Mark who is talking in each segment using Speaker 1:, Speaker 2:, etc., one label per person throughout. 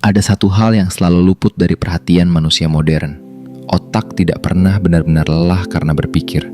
Speaker 1: Ada satu hal yang selalu luput dari perhatian manusia modern. Otak tidak pernah benar-benar lelah karena berpikir.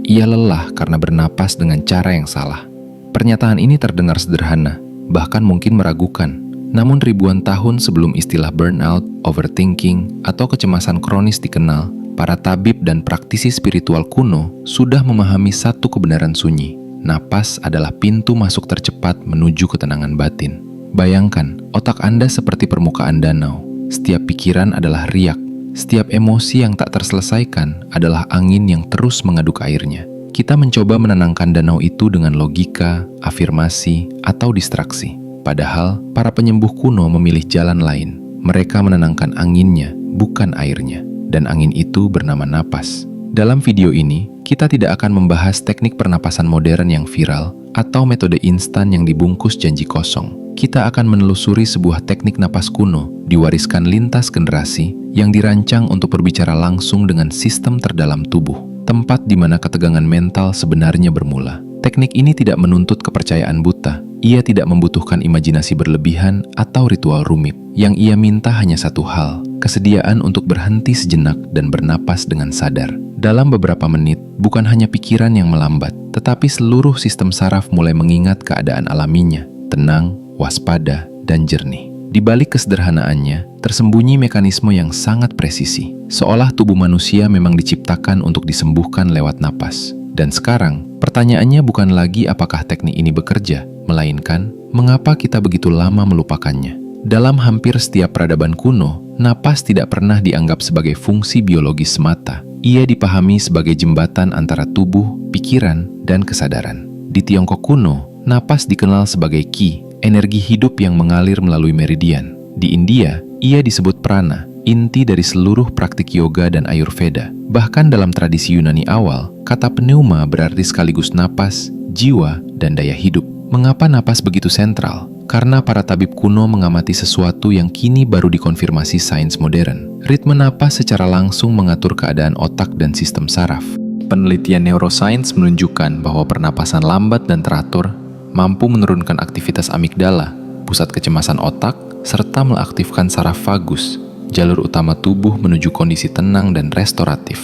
Speaker 1: Ia lelah karena bernapas dengan cara yang salah. Pernyataan ini terdengar sederhana, bahkan mungkin meragukan. Namun ribuan tahun sebelum istilah burnout, overthinking, atau kecemasan kronis dikenal, para tabib dan praktisi spiritual kuno sudah memahami satu kebenaran sunyi. Napas adalah pintu masuk tercepat menuju ketenangan batin. Bayangkan, otak Anda seperti permukaan danau. Setiap pikiran adalah riak. Setiap emosi yang tak terselesaikan adalah angin yang terus mengaduk airnya. Kita mencoba menenangkan danau itu dengan logika, afirmasi, atau distraksi. Padahal, para penyembuh kuno memilih jalan lain. Mereka menenangkan anginnya, bukan airnya. Dan angin itu bernama napas. Dalam video ini, kita tidak akan membahas teknik pernapasan modern yang viral atau metode instan yang dibungkus janji kosong. Kita akan menelusuri sebuah teknik napas kuno diwariskan lintas generasi yang dirancang untuk berbicara langsung dengan sistem terdalam tubuh, tempat di mana ketegangan mental sebenarnya bermula. Teknik ini tidak menuntut kepercayaan buta. Ia tidak membutuhkan imajinasi berlebihan atau ritual rumit. Yang ia minta hanya satu hal, kesediaan untuk berhenti sejenak dan bernapas dengan sadar. Dalam beberapa menit, bukan hanya pikiran yang melambat, tetapi seluruh sistem saraf mulai mengingat keadaan alaminya, tenang, waspada, dan jernih. Di balik kesederhanaannya, tersembunyi mekanisme yang sangat presisi, seolah tubuh manusia memang diciptakan untuk disembuhkan lewat napas. Dan sekarang, pertanyaannya bukan lagi apakah teknik ini bekerja, melainkan mengapa kita begitu lama melupakannya. Dalam hampir setiap peradaban kuno, napas tidak pernah dianggap sebagai fungsi biologis semata. Ia dipahami sebagai jembatan antara tubuh, pikiran, dan kesadaran. Di Tiongkok kuno, napas dikenal sebagai qi, energi hidup yang mengalir melalui meridian. Di India, ia disebut prana, inti dari seluruh praktik yoga dan Ayurveda. Bahkan dalam tradisi Yunani awal, kata pneuma berarti sekaligus napas, jiwa, dan daya hidup. Mengapa napas begitu sentral? Karena para tabib kuno mengamati sesuatu yang kini baru dikonfirmasi sains modern. Ritme napas secara langsung mengatur keadaan otak dan sistem saraf. Penelitian neurosains menunjukkan bahwa pernapasan lambat dan teratur mampu menurunkan aktivitas amigdala, pusat kecemasan otak, serta mengaktifkan saraf vagus, jalur utama tubuh menuju kondisi tenang dan restoratif.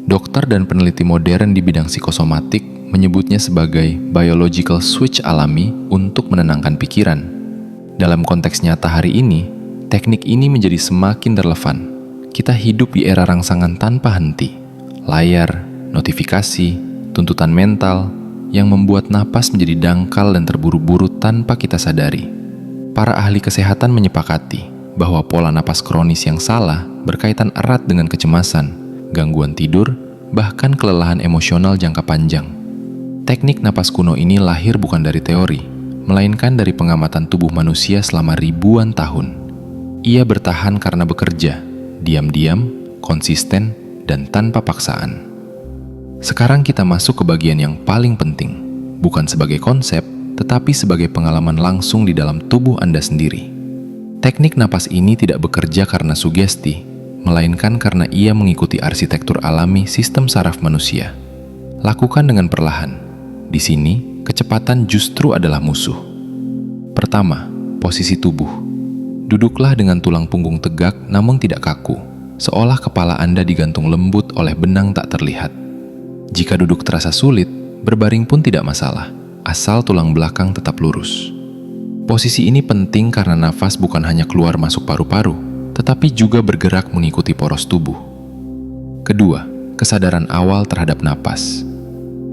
Speaker 1: Dokter dan peneliti modern di bidang psikosomatik menyebutnya sebagai biological switch alami untuk menenangkan pikiran. Dalam konteks nyata hari ini, teknik ini menjadi semakin relevan. Kita hidup di era rangsangan tanpa henti. Layar, notifikasi, tuntutan mental, yang membuat napas menjadi dangkal dan terburu-buru tanpa kita sadari. Para ahli kesehatan menyepakati bahwa pola napas kronis yang salah berkaitan erat dengan kecemasan, gangguan tidur, bahkan kelelahan emosional jangka panjang. Teknik napas kuno ini lahir bukan dari teori, melainkan dari pengamatan tubuh manusia selama ribuan tahun. Ia bertahan karena bekerja, diam-diam, konsisten, dan tanpa paksaan. Sekarang kita masuk ke bagian yang paling penting, bukan sebagai konsep, tetapi sebagai pengalaman langsung di dalam tubuh Anda sendiri. Teknik napas ini tidak bekerja karena sugesti, melainkan karena ia mengikuti arsitektur alami sistem saraf manusia. Lakukan dengan perlahan. Di sini, kecepatan justru adalah musuh. Pertama, posisi tubuh. Duduklah dengan tulang punggung tegak namun tidak kaku, seolah kepala Anda digantung lembut oleh benang tak terlihat. Jika duduk terasa sulit, berbaring pun tidak masalah, asal tulang belakang tetap lurus. Posisi ini penting karena nafas bukan hanya keluar masuk paru-paru, tetapi juga bergerak mengikuti poros tubuh. Kedua, kesadaran awal terhadap napas.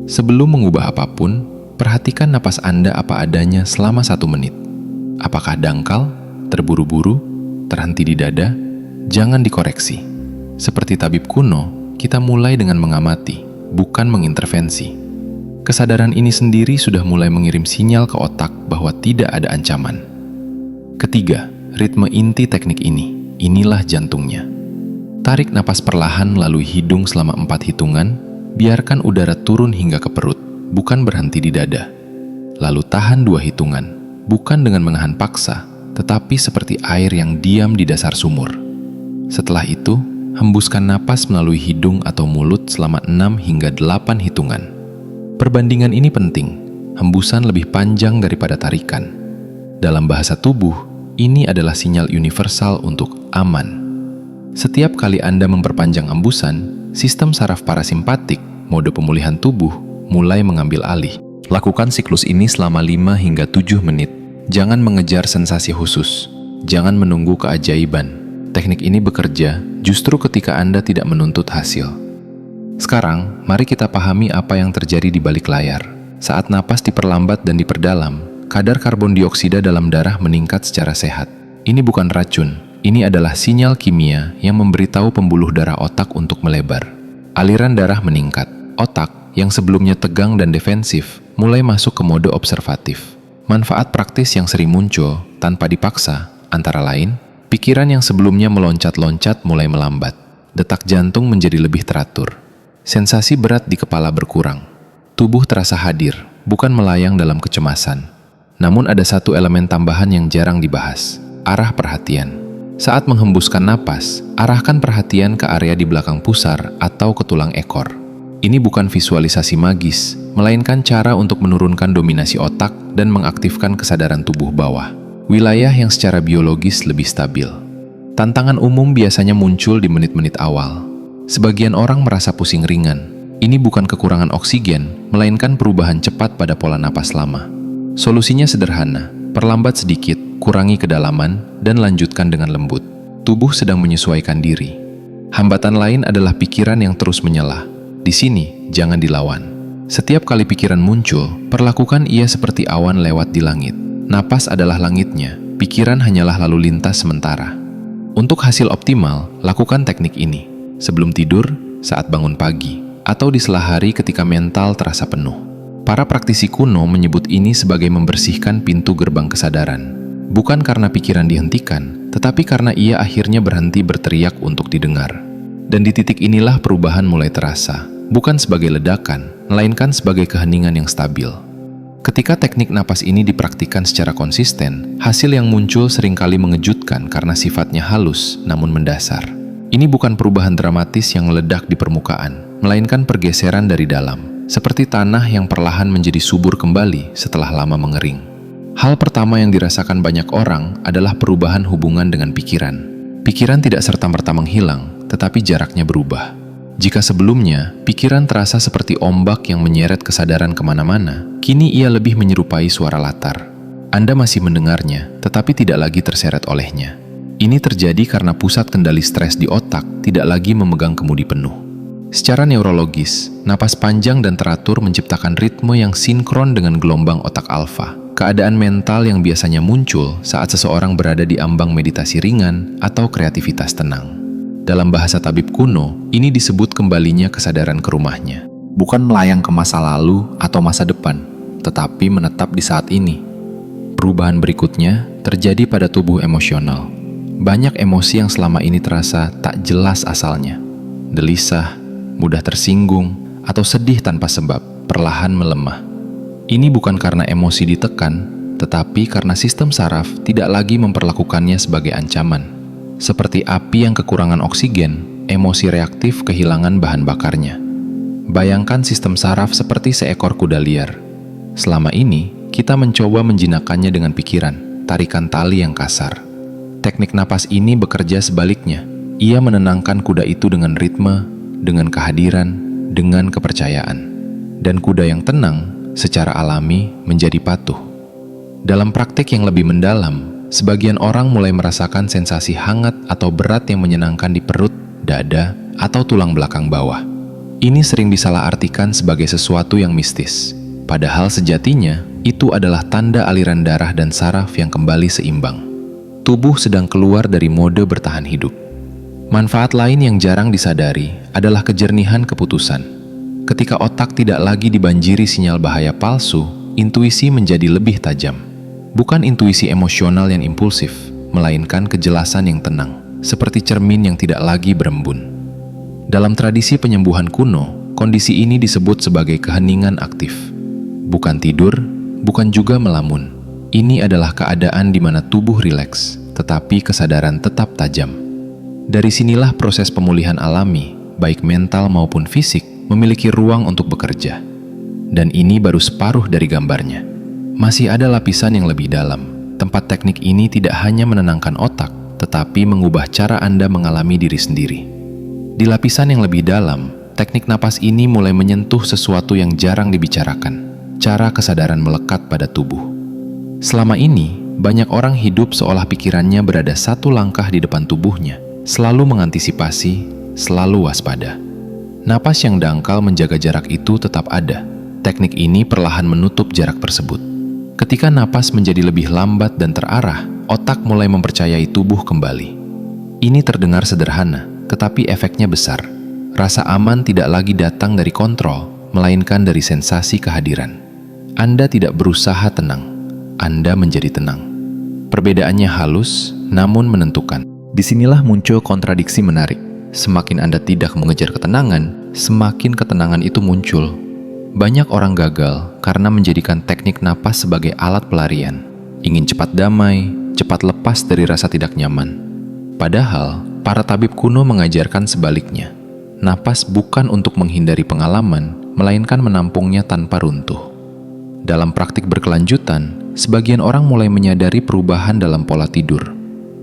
Speaker 1: Sebelum mengubah apapun, perhatikan napas Anda apa adanya selama 1 menit. Apakah dangkal, terburu-buru, terhenti di dada? Jangan dikoreksi. Seperti tabib kuno, kita mulai dengan mengamati, bukan mengintervensi. Kesadaran ini sendiri sudah mulai mengirim sinyal ke otak bahwa tidak ada ancaman. Ketiga, ritme inti teknik ini. Inilah jantungnya. Tarik napas perlahan melalui hidung selama 4 hitungan, biarkan udara turun hingga ke perut, bukan berhenti di dada. Lalu tahan 2 hitungan, bukan dengan menahan paksa, tetapi seperti air yang diam di dasar sumur. Setelah itu, hembuskan napas melalui hidung atau mulut selama 6 hingga 8 hitungan. Perbandingan ini penting, hembusan lebih panjang daripada tarikan. Dalam bahasa tubuh, ini adalah sinyal universal untuk aman. Setiap kali Anda memperpanjang embusan, sistem saraf parasimpatik, mode pemulihan tubuh, mulai mengambil alih. Lakukan siklus ini selama 5 hingga 7 menit. Jangan mengejar sensasi khusus. Jangan menunggu keajaiban. Teknik ini bekerja justru ketika Anda tidak menuntut hasil. Sekarang, mari kita pahami apa yang terjadi di balik layar. Saat napas diperlambat dan diperdalam, kadar karbon dioksida dalam darah meningkat secara sehat. Ini bukan racun, ini adalah sinyal kimia yang memberitahu pembuluh darah otak untuk melebar. Aliran darah meningkat. Otak, yang sebelumnya tegang dan defensif, mulai masuk ke mode observatif. Manfaat praktis yang sering muncul tanpa dipaksa, antara lain, pikiran yang sebelumnya meloncat-loncat mulai melambat. Detak jantung menjadi lebih teratur. Sensasi berat di kepala berkurang. Tubuh terasa hadir, bukan melayang dalam kecemasan. Namun ada satu elemen tambahan yang jarang dibahas, arah perhatian. Saat menghembuskan napas, arahkan perhatian ke area di belakang pusar atau ke tulang ekor. Ini bukan visualisasi magis, melainkan cara untuk menurunkan dominasi otak dan mengaktifkan kesadaran tubuh bawah. Wilayah yang secara biologis lebih stabil. Tantangan umum biasanya muncul di menit-menit awal. Sebagian orang merasa pusing ringan. Ini bukan kekurangan oksigen, melainkan perubahan cepat pada pola napas lama. Solusinya sederhana, perlambat sedikit, kurangi kedalaman, dan lanjutkan dengan lembut. Tubuh sedang menyesuaikan diri. Hambatan lain adalah pikiran yang terus menyela. Di sini, jangan dilawan. Setiap kali pikiran muncul, perlakukan ia seperti awan lewat di langit. Napas adalah langitnya, pikiran hanyalah lalu lintas sementara. Untuk hasil optimal, lakukan teknik ini. Sebelum tidur, saat bangun pagi, atau di sela hari ketika mental terasa penuh. Para praktisi kuno menyebut ini sebagai membersihkan pintu gerbang kesadaran. Bukan karena pikiran dihentikan, tetapi karena ia akhirnya berhenti berteriak untuk didengar. Dan di titik inilah perubahan mulai terasa, bukan sebagai ledakan, melainkan sebagai keheningan yang stabil. Ketika teknik napas ini dipraktikkan secara konsisten, hasil yang muncul seringkali mengejutkan karena sifatnya halus namun mendasar. Ini bukan perubahan dramatis yang meledak di permukaan, melainkan pergeseran dari dalam. Seperti tanah yang perlahan menjadi subur kembali setelah lama mengering. Hal pertama yang dirasakan banyak orang adalah perubahan hubungan dengan pikiran. Pikiran tidak serta-merta menghilang, tetapi jaraknya berubah. Jika sebelumnya, pikiran terasa seperti ombak yang menyeret kesadaran kemana-mana, kini ia lebih menyerupai suara latar. Anda masih mendengarnya, tetapi tidak lagi terseret olehnya. Ini terjadi karena pusat kendali stres di otak tidak lagi memegang kemudi penuh. Secara neurologis, napas panjang dan teratur menciptakan ritme yang sinkron dengan gelombang otak alfa. Keadaan mental yang biasanya muncul saat seseorang berada di ambang meditasi ringan atau kreativitas tenang. Dalam bahasa tabib kuno, ini disebut kembalinya kesadaran ke rumahnya. Bukan melayang ke masa lalu atau masa depan, tetapi menetap di saat ini. Perubahan berikutnya terjadi pada tubuh emosional. Banyak emosi yang selama ini terasa tak jelas asalnya. Gelisah, mudah tersinggung, atau sedih tanpa sebab, perlahan melemah. Ini bukan karena emosi ditekan, tetapi karena sistem saraf tidak lagi memperlakukannya sebagai ancaman. Seperti api yang kekurangan oksigen, emosi reaktif kehilangan bahan bakarnya. Bayangkan sistem saraf seperti seekor kuda liar. Selama ini, kita mencoba menjinakkannya dengan pikiran, tarikan tali yang kasar. Teknik napas ini bekerja sebaliknya. Ia menenangkan kuda itu dengan ritme, dengan kehadiran, dengan kepercayaan. Dan kuda yang tenang, secara alami, menjadi patuh. Dalam praktik yang lebih mendalam, sebagian orang mulai merasakan sensasi hangat atau berat yang menyenangkan di perut, dada, atau tulang belakang bawah. Ini sering disalahartikan sebagai sesuatu yang mistis. Padahal sejatinya, itu adalah tanda aliran darah dan saraf yang kembali seimbang. Tubuh sedang keluar dari mode bertahan hidup. Manfaat lain yang jarang disadari adalah kejernihan keputusan. Ketika otak tidak lagi dibanjiri sinyal bahaya palsu, intuisi menjadi lebih tajam. Bukan intuisi emosional yang impulsif, melainkan kejelasan yang tenang, seperti cermin yang tidak lagi berembun. Dalam tradisi penyembuhan kuno, kondisi ini disebut sebagai keheningan aktif. Bukan tidur, bukan juga melamun. Ini adalah keadaan di mana tubuh rileks, tetapi kesadaran tetap tajam. Dari sinilah proses pemulihan alami, baik mental maupun fisik, memiliki ruang untuk bekerja. Dan ini baru separuh dari gambarnya. Masih ada lapisan yang lebih dalam, tempat teknik ini tidak hanya menenangkan otak, tetapi mengubah cara Anda mengalami diri sendiri. Di lapisan yang lebih dalam, teknik napas ini mulai menyentuh sesuatu yang jarang dibicarakan, cara kesadaran melekat pada tubuh. Selama ini, banyak orang hidup seolah pikirannya berada satu langkah di depan tubuhnya, selalu mengantisipasi, selalu waspada. Napas yang dangkal menjaga jarak itu tetap ada. Teknik ini perlahan menutup jarak tersebut. Ketika napas menjadi lebih lambat dan terarah, otak mulai mempercayai tubuh kembali. Ini terdengar sederhana, tetapi efeknya besar. Rasa aman tidak lagi datang dari kontrol, melainkan dari sensasi kehadiran. Anda tidak berusaha tenang, Anda menjadi tenang. Perbedaannya halus, namun menentukan. Disinilah muncul kontradiksi menarik. Semakin Anda tidak mengejar ketenangan, semakin ketenangan itu muncul. Banyak orang gagal karena menjadikan teknik napas sebagai alat pelarian. Ingin cepat damai, cepat lepas dari rasa tidak nyaman. Padahal, para tabib kuno mengajarkan sebaliknya. Napas bukan untuk menghindari pengalaman, melainkan menampungnya tanpa runtuh. Dalam praktik berkelanjutan, sebagian orang mulai menyadari perubahan dalam pola tidur.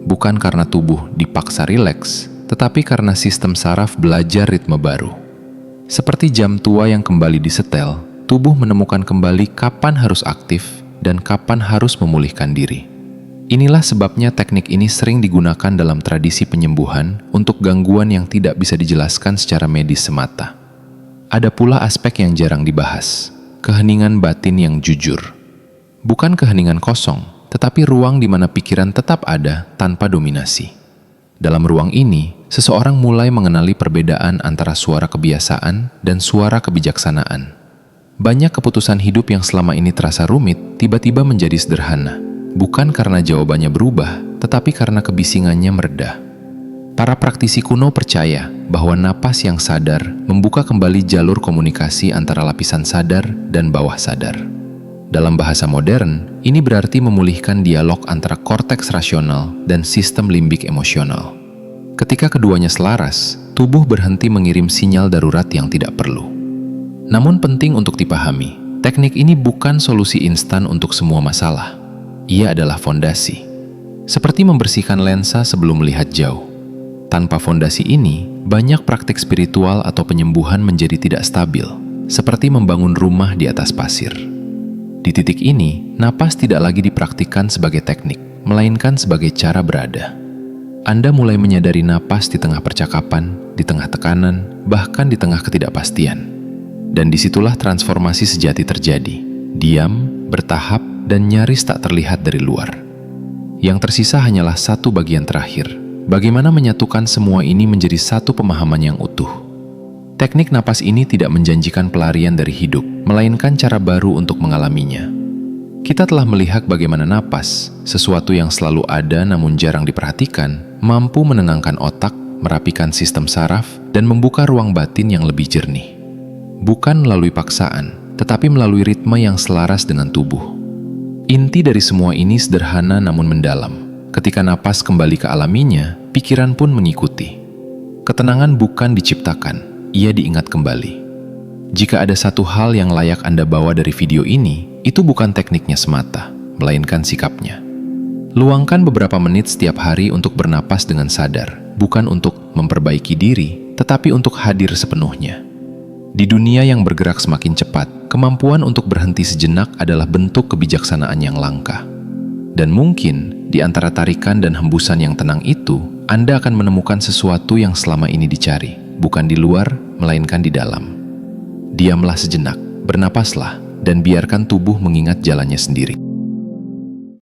Speaker 1: Bukan karena tubuh dipaksa rileks, tetapi karena sistem saraf belajar ritme baru. Seperti jam tua yang kembali disetel, tubuh menemukan kembali kapan harus aktif dan kapan harus memulihkan diri. Inilah sebabnya teknik ini sering digunakan dalam tradisi penyembuhan untuk gangguan yang tidak bisa dijelaskan secara medis semata. Ada pula aspek yang jarang dibahas, keheningan batin yang jujur. Bukan keheningan kosong, tetapi ruang di mana pikiran tetap ada tanpa dominasi. Dalam ruang ini, seseorang mulai mengenali perbedaan antara suara kebiasaan dan suara kebijaksanaan. Banyak keputusan hidup yang selama ini terasa rumit, tiba-tiba menjadi sederhana. Bukan karena jawabannya berubah, tetapi karena kebisingannya mereda. Para praktisi kuno percaya bahwa napas yang sadar membuka kembali jalur komunikasi antara lapisan sadar dan bawah sadar. Dalam bahasa modern, ini berarti memulihkan dialog antara korteks rasional dan sistem limbik emosional. Ketika keduanya selaras, tubuh berhenti mengirim sinyal darurat yang tidak perlu. Namun penting untuk dipahami, teknik ini bukan solusi instan untuk semua masalah. Ia adalah fondasi. Seperti membersihkan lensa sebelum melihat jauh. Tanpa fondasi ini, banyak praktik spiritual atau penyembuhan menjadi tidak stabil, seperti membangun rumah di atas pasir. Di titik ini, napas tidak lagi dipraktikkan sebagai teknik, melainkan sebagai cara berada. Anda mulai menyadari napas di tengah percakapan, di tengah tekanan, bahkan di tengah ketidakpastian. Dan disitulah transformasi sejati terjadi. Diam, bertahap, dan nyaris tak terlihat dari luar. Yang tersisa hanyalah satu bagian terakhir. Bagaimana menyatukan semua ini menjadi satu pemahaman yang utuh. Teknik napas ini tidak menjanjikan pelarian dari hidup, melainkan cara baru untuk mengalaminya. Kita telah melihat bagaimana napas, sesuatu yang selalu ada namun jarang diperhatikan, mampu menenangkan otak, merapikan sistem saraf, dan membuka ruang batin yang lebih jernih. Bukan melalui paksaan, tetapi melalui ritme yang selaras dengan tubuh. Inti dari semua ini sederhana namun mendalam. Ketika napas kembali ke alaminya, pikiran pun mengikuti. Ketenangan bukan diciptakan, ia diingat kembali. Jika ada satu hal yang layak Anda bawa dari video ini, itu bukan tekniknya semata, melainkan sikapnya. Luangkan beberapa menit setiap hari untuk bernapas dengan sadar, bukan untuk memperbaiki diri, tetapi untuk hadir sepenuhnya. Di dunia yang bergerak semakin cepat, kemampuan untuk berhenti sejenak adalah bentuk kebijaksanaan yang langka. Dan mungkin, di antara tarikan dan hembusan yang tenang itu, Anda akan menemukan sesuatu yang selama ini dicari, bukan di luar, melainkan di dalam. Diamlah sejenak, bernapaslah, dan biarkan tubuh mengingat jalannya sendiri.